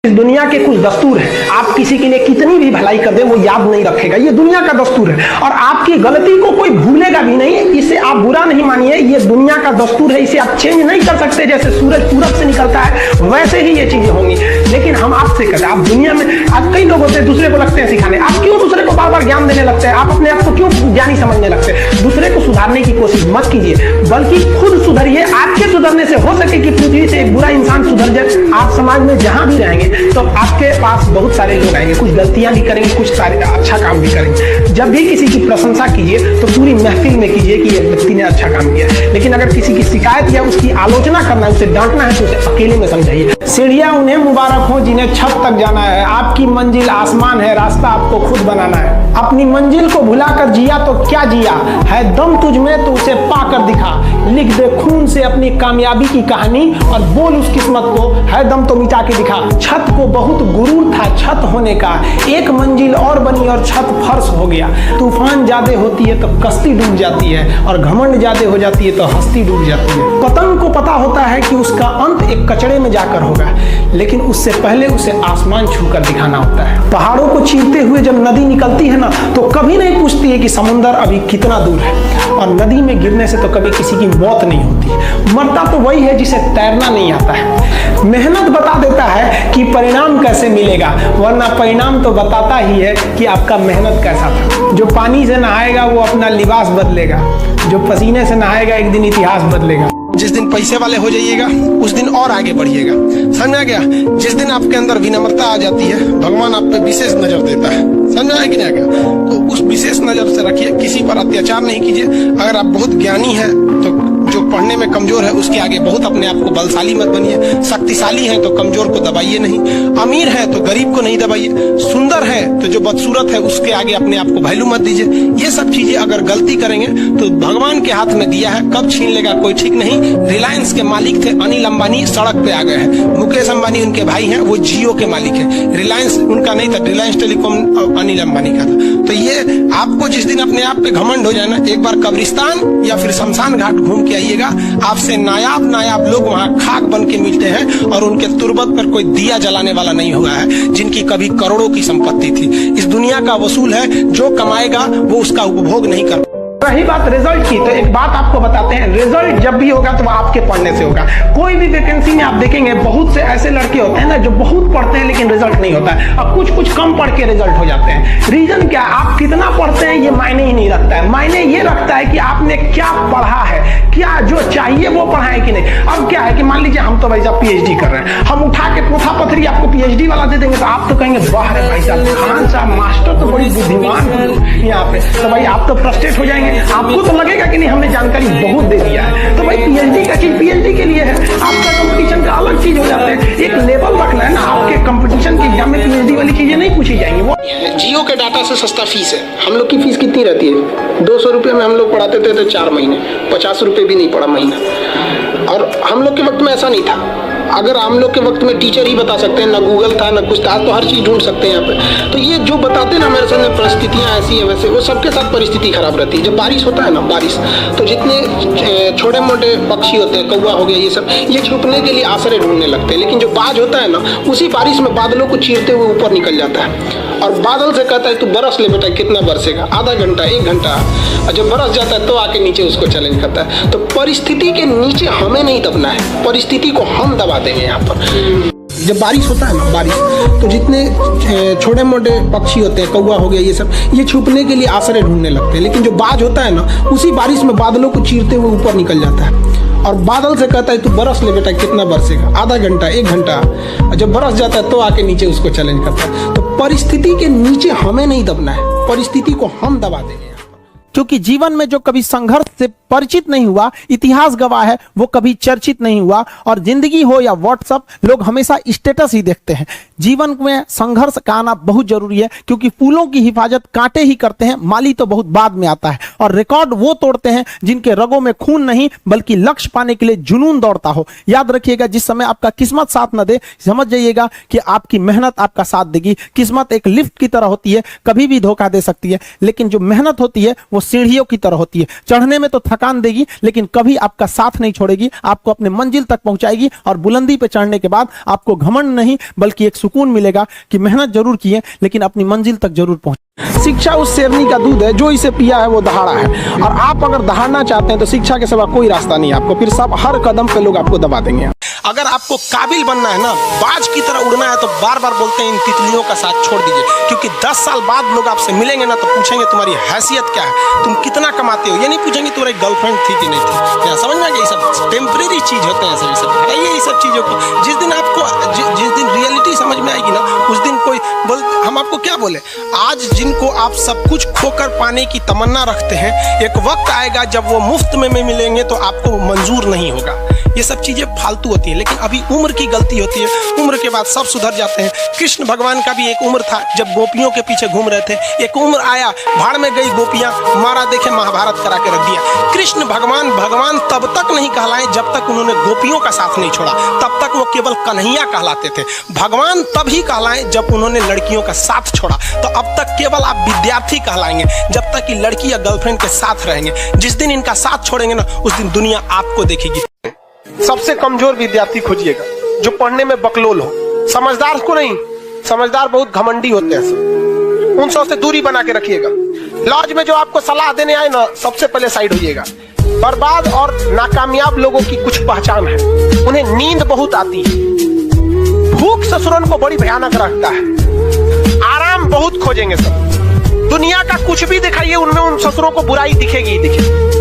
इस दुनिया के कुछ दस्तूर हैं, आप किसी के लिए कितनी भी भलाई कर दे वो याद नहीं रखेगा, ये दुनिया का दस्तूर है। और आपकी गलती को कोई भूलेगा भी नहीं, इसे आप बुरा नहीं मानिए, ये दुनिया का दस्तूर है, इसे आप चेंज नहीं कर सकते। जैसे सूरज पूरब से निकलता है वैसे ही ये चीजें होंगी। लेकिन हम आपसे कहते हैं, आप दुनिया में आज कई लोग होते हैं दूसरे को लगते हैं सिखाने, आप क्यों दूसरे को बार बार ज्ञान देने लगते हैं? आप अपने आप को क्यों ज्ञानी समझने लगते हैं? दूसरे को सुधारने की कोशिश मत कीजिए, बल्कि खुद सुधरिए। आपके सुधरने से हो सके कि पृथ्वी से एक बुरा इंसान सुधर जाए। आप समाज में जहां भी रहेंगे तो आपके पास बहुत सारे लोग आएंगे, कुछ गलतियां भी करेंगे, कुछ सारे अच्छा काम भी करेंगे। जब भी किसी की प्रशंसा कीजिए तो पूरी महफिल में कीजिए कि ये व्यक्ति ने अच्छा काम किया। लेकिन अगर किसी की शिकायत या उसकी आलोचना करना है, उसे डांटना है, तो उसे अकेले में समझाइए। सीढ़ियां उन्हें मुबारक हो जिन्हें छत तक जाना है, आपकी मंजिल आसमान है, रास्ता आपको खुद बनाना है। अपनी मंजिल को भुलाकर जिया तो क्या जिया है, दम तुझ में तो उसे पाकर दिखा। लिख दे खून से अपनी कामयाबी की कहानी और बोल उस किस्मत को, है दम तो मिटा के दिखा। छत को बहुत गुरूर था छत होने का, एक मंजिल और बनी और छत फर्श हो गया। तूफान ज्यादा होती है तो कश्ती डूब जाती है, और घमंड ज्यादा हो जाती है तो हस्ती डूब जाती है। पतंग को पता होता है कि उसका अंत एक कचड़े में जाकर होगा, लेकिन उससे पहले उसे आसमान छूकर दिखाना होता है। पहाड़ों को चीरते हुए जब नदी निकलती है ना, तो कभी नहीं पूछती है कि समुद्र अभी कितना दूर है, और नदी में गिरने से तो कभी किसी की मौत नहीं होती। मरता तो वही है जिसे तैरना नहीं आता है। मेहनत बता देता है कि परिणाम कैसे मिलेगा, वरना परिणाम तो बताता ही है कि आपका मेहनत कैसा था। जो पानी से नहाएगा वो अपना लिबास बदलेगा, जो पसीने से नहाएगा एक दिन इतिहास बदलेगा। जिस दिन पैसे वाले हो जाइएगा उस दिन और आगे बढ़िएगा, समझा गया? जिस दिन आपके अंदर विनम्रता आ जाती है, भगवान आप पे विशेष नजर देता है, समझा है कि नहीं गया? तो उस विशेष नजर से रखिए, किसी पर अत्याचार नहीं कीजिए। अगर आप बहुत ज्ञानी हैं तो जो पढ़ने में कमजोर है उसके आगे बहुत अपने आप को बलशाली मत बनिए। शक्तिशाली है तो कमजोर को दबाइए नहीं, अमीर है तो गरीब को नहीं दबाइए, सुंदर है तो जो बदसूरत है उसके आगे अपने आप को वैल्यू मत दीजिए। ये सब चीजें अगर गलती करेंगे तो भगवान के हाथ में दिया है, कब छीन लेगा कोई ठीक नहीं। रिलायंस के मालिक थे अनिल अंबानी, सड़क पे आ गए हैं। मुकेश अंबानी उनके भाई हैं, वो जियो के मालिक है। रिलायंस उनका नहीं था, रिलायंस टेलीकॉम अनिल अंबानी का था। तो ये आपको जिस दिन अपने आप पे घमंड हो जाए ना, एक बार कब्रिस्तान या फिर शमशान घाट घूम के आइएगा, आपसे नायाब लोग वहाँ खाक बन के मिलते हैं, और उनके तुरबत पर कोई दिया जलाने वाला नहीं हुआ है, जिनकी कभी करोड़ों की संपत्ति थी। इस दुनिया का वसूल है, जो कमाएगा वो उसका उपभोग नहीं कर। रही बात रिजल्ट की, तो एक बात आपको बताते हैं, रिजल्ट जब भी होगा तो आपके पढ़ने से होगा। कोई भी वैकेंसी में आप देखेंगे बहुत से ऐसे लड़के होते हैं ना जो बहुत पढ़ते हैं लेकिन रिजल्ट नहीं होता है, और कुछ कम पढ़ के रिजल्ट हो जाते हैं। रीजन क्या? आप कितना पढ़ते हैं ये मायने ही नहीं रखता है, मायने ये रखता है कि आपने क्या पढ़ा है, क्या जो चाहिए वो पढ़ा है कि नहीं। अब क्या है कि मान लीजिए हम तो भाई साहब पीएचडी कर रहे हैं, हम उठा के पोथा पथरी आपको पीएचडी वाला दे देंगे तो आप तो कहेंगे वाह रे भाई साहब, खान साहब मास्टर तो बड़ी बुद्धिमान है यहाँ पे, तो भाई आप तो फ्रस्ट्रेट हो जाएंगे। आपको तो लगेगा कि नहीं हमने जानकारी बहुत दे दिया है। तो भाई पीएचडी का चीज पीएचडी के लिए है, आपका कंपटीशन का अलग चीज हो जाता है। एक लेवल रखना है ना, आपके कंपटीशन के एग्जाम में पीएचडी वाली चीजें नहीं पूछी जाएंगी। वो जियो के डाटा से सस्ता फीस है। हम लोग की फीस कितनी रहती है? 200 रुपये में हम लोग पढ़ाते थे तो 4 महीने, 50 रुपये भी नहीं पड़ा महीना। और हम लोग के वक्त में ऐसा नहीं था। अगर हम लोग के वक्त में टीचर ही बता सकते हैं, ना गूगल था ना कुछ था, तो हर चीज ढूंढ सकते हैं यहाँ पे। तो ये जो बताते ना मेरे सामने परिस्थितियाँ ऐसी है वैसे, वो सबके साथ परिस्थिति खराब रहती है। जब बारिश होता है ना, बारिश तो जितने छोटे मोटे पक्षी होते हैं, कौवा हो गया, ये सब, ये छुपने के लिए आश्रय ढूंढने लगते हैं। लेकिन जो बाज होता है ना, उसी बारिश में बादलों को चीरते हुए ऊपर निकल जाता है, और बादल से कहता है तू बरस ले बेटा, कितना बरसेगा? आधा घंटा, 1 घंटा। और जब बरस जाता है तो आके नीचे उसको चैलेंज करता है। तो परिस्थिति के नीचे हमें नहीं दबना है, परिस्थिति को हम दबा देंगे यहाँ पर। जब बारिश होता है ना, बारिश तो जितने छोटे मोटे पक्षी होते हैं, कौवा हो गया, ये सब, ये छुपने के लिए आश्रय ढूंढने लगते हैं। लेकिन जो बाज होता है ना, उसी बारिश में बादलों को चीरते हुए ऊपर निकल जाता है, और बादल से कहता है तू बरस ले बेटा, कितना बरसेगा? आधा घंटा, 1 घंटा। और जब बरस जाता है तो आके नीचे उसको चैलेंज करता है। तो परिस्थिति के नीचे हमें नहीं दबना है, परिस्थिति को हम दबा देंगे। क्योंकि जीवन में जो कभी संघर्ष से परिचित नहीं हुआ, इतिहास गवाह है, वो कभी चर्चित नहीं हुआ। और जिंदगी हो या व्हाट्सएप, लोग हमेशा स्टेटस ही देखते हैं। जीवन में संघर्ष का आना बहुत जरूरी है, क्योंकि फूलों की हिफाजत कांटे ही करते हैं, माली तो बहुत बाद में आता है। और रिकॉर्ड वो तोड़ते हैं जिनके रगों में खून नहीं बल्कि लक्ष्य पाने के लिए जुनून दौड़ता हो। याद रखिएगा, जिस समय आपका किस्मत साथ न दे, समझ जाइएगा कि आपकी मेहनत आपका साथ देगी। किस्मत एक लिफ्ट की तरह होती है, कभी भी धोखा दे सकती है, लेकिन जो मेहनत होती है वो सीढ़ियों की तरह होती है। चढ़ने में तो थकान देगी, लेकिन कभी आपका साथ नहीं छोड़ेगी, आपको अपने मंजिल तक पहुंचाएगी और बुलंदी पे चढ़ने के बाद आपको घमंड नहीं बल्कि एक सुकून मिलेगा कि मेहनत जरूर किए लेकिन अपनी मंजिल तक जरूर पहुंचे। शिक्षा उस शेरनी का दूध है जो इसे पिया है वो दहाड़ा है, और आप अगर दहाड़ना चाहते हैं तो शिक्षा के सिवा कोई रास्ता नहीं है आपको, फिर सब हर कदम पे लोग आपको दबा देंगे। अगर आपको काबिल बनना है ना, बाज की तरह उड़ना है, तो बार बार बोलते हैं इन तितलियों का साथ छोड़ दीजिए, क्योंकि 10 साल बाद लोग आपसे मिलेंगे ना तो पूछेंगे तुम्हारी हैसियत क्या है, तुम कितना कमाते हो। ये नहीं पूछेंगे तुम्हारी गर्लफ्रेंड थी कि नहीं थी। यहाँ समझ में आ गया, ये सब टेम्परेरी चीज होते हैं, सब हटाइए ये सब चीजों को। जिस दिन आपको जिस दिन रियलिटी समझ में आएगी ना, उस दिन कोई बोल, हम आपको क्या बोले, आज जिनको आप सब कुछ खोकर पाने की तमन्ना रखते हैं, एक वक्त आएगा जब वो मुफ्त में मिलेंगे तो आपको मंजूर नहीं होगा। ये सब चीजें फालतू होती है, लेकिन अभी उम्र की गलती होती है, उम्र के बाद सब सुधर जाते हैं। कृष्ण भगवान का भी एक उम्र था जब गोपियों के पीछे घूम रहे थे, एक उम्र आया भाड़ में गई गोपियां, मारा देखे महाभारत करा के रख दिया। कृष्ण भगवान तब तक नहीं कहलाए जब तक उन्होंने गोपियों का साथ नहीं छोड़ा, तब तक वो केवल कन्हैया कहलाते थे। भगवान तभी कहलाए जब उन्होंने लड़कियों का साथ छोड़ा, तो अब तक केवल आप विद्यार्थी कहलाएंगे जब तक कि लड़की या गर्लफ्रेंड के साथ रहेंगे। जिस दिन इनका साथ छोड़ेंगे ना, उस दिन दुनिया आपको देखेगी। सबसे कमजोर विद्यार्थी खोजिएगा जो पढ़ने में बकलोल हो, समझदार को नहीं, समझदार बहुत घमंडी होते हैं सब, उन सब से दूरी बना के रखिएगा। लॉज में जो आपको सलाह देने आए ना, सबसे पहले साइड होइएगा। बर्बाद और नाकामयाब लोगों की कुछ पहचान है, उन्हें नींद बहुत आती है, भूख ससुरन को बड़ी भयानक रखता है, आराम बहुत खोजेंगे सब। दुनिया का कुछ भी दिखाइए, उनमें उन ससुरों को बुराई दिखेगी ही दिखेगी।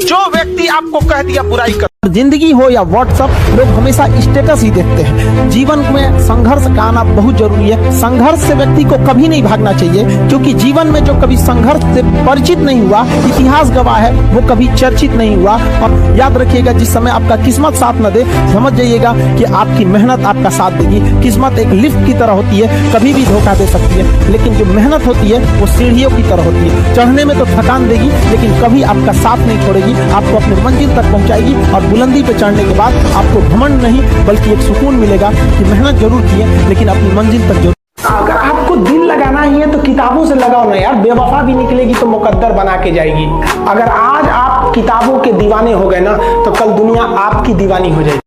जो व्यक्ति आपको कह दिया बुराई कर, जिंदगी हो या व्हाट्सएप, लोग हमेशा स्टेटस ही देखते हैं। जीवन में संघर्ष का आना बहुत जरूरी है। संघर्ष से व्यक्ति को कभी नहीं भागना चाहिए, क्योंकि जीवन में जो कभी संघर्ष से परिचित नहीं हुआ, इतिहास गवाह है, वो कभी चर्चित नहीं हुआ। और याद रखिएगा, जिस समय आपका किस्मत साथ न दे, समझ जाइएगा कि आपकी मेहनत आपका साथ देगी। किस्मत एक लिफ्ट की तरह होती है, कभी भी धोखा दे सकती है, लेकिन जो मेहनत होती है वो सीढ़ियों की तरह होती है। चढ़ने में तो थकान देगी, लेकिन कभी आपका साथ नहीं छोड़ेगी, आपको अपने मंजिल तक पहुंचाएगी। और बुलंदी पे चढ़ने के बाद आपको घमंड नहीं बल्कि एक सुकून मिलेगा कि मेहनत जरूर की है, लेकिन अपनी मंजिल तक जरूर। अगर आपको दिल लगाना ही है तो किताबों से लगाओ ना यार, बेवफा भी निकलेगी तो मुकद्दर बना के जाएगी। अगर आज आप किताबों के दीवाने हो गए ना, तो कल दुनिया आपकी दीवानी हो जाएगी।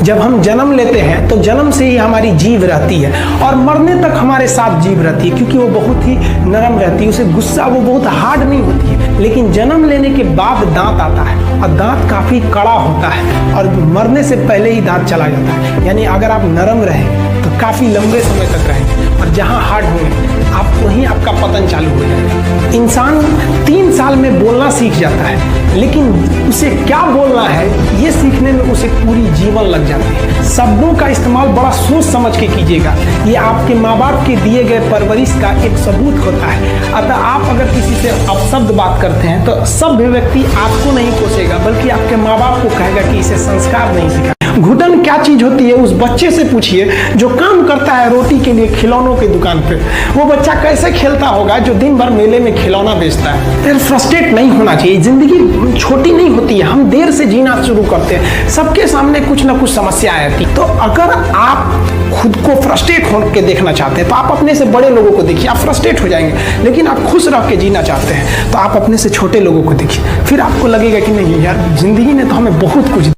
जब हम जन्म लेते हैं तो जन्म से ही हमारी जीभ रहती है, और मरने तक हमारे साथ जीभ रहती है, क्योंकि वो बहुत ही नरम रहती है, उसे गुस्सा वो बहुत हार्ड नहीं होती है। लेकिन जन्म लेने के बाद दांत आता है, और दांत काफी कड़ा होता है, और मरने से पहले ही दांत चला जाता है। यानी अगर आप नरम रहे तो काफी लंबे समय तक रहेंगे, और जहाँ हार्ड होंगे आप वहीं आपका पतन चालू हो जाएगा। इंसान 3 साल में बोलना सीख जाता है, लेकिन उसे क्या बोलना है ये सीखने में उसे पूरी जीवन लग जाती है। शब्दों का इस्तेमाल बड़ा सोच समझ के कीजिएगा, ये आपके माँ बाप के दिए गए परवरिश का एक सबूत होता है। अतः आप अगर किसी से अपशब्द बात करते हैं तो सभ्य व्यक्ति आपको नहीं कोसेगा, बल्कि आपके माँ बाप को कहेगा कि इसे संस्कार नहीं सिखा। घुटन क्या चीज होती है उस बच्चे से पूछिए जो काम करता है रोटी के लिए खिलौनों की दुकान पे। वो बच्चा कैसे खेलता होगा जो दिन भर मेले में खिलौना बेचता है। फिर फ्रस्ट्रेट नहीं होना चाहिए, जिंदगी छोटी नहीं होती है, हम देर से जीना शुरू करते हैं, सबके सामने कुछ ना कुछ समस्या आती। तो अगर आप खुद को फ्रस्ट्रेट होकर देखना चाहते हैं तो आप अपने से बड़े लोगों को देखिए, आप फ्रस्ट्रेट हो जाएंगे। लेकिन आप खुश रह के जीना चाहते हैं तो आप अपने से छोटे लोगों को देखिए, फिर आपको लगेगा कि नहीं यार, जिंदगी ने तो हमें बहुत कुछ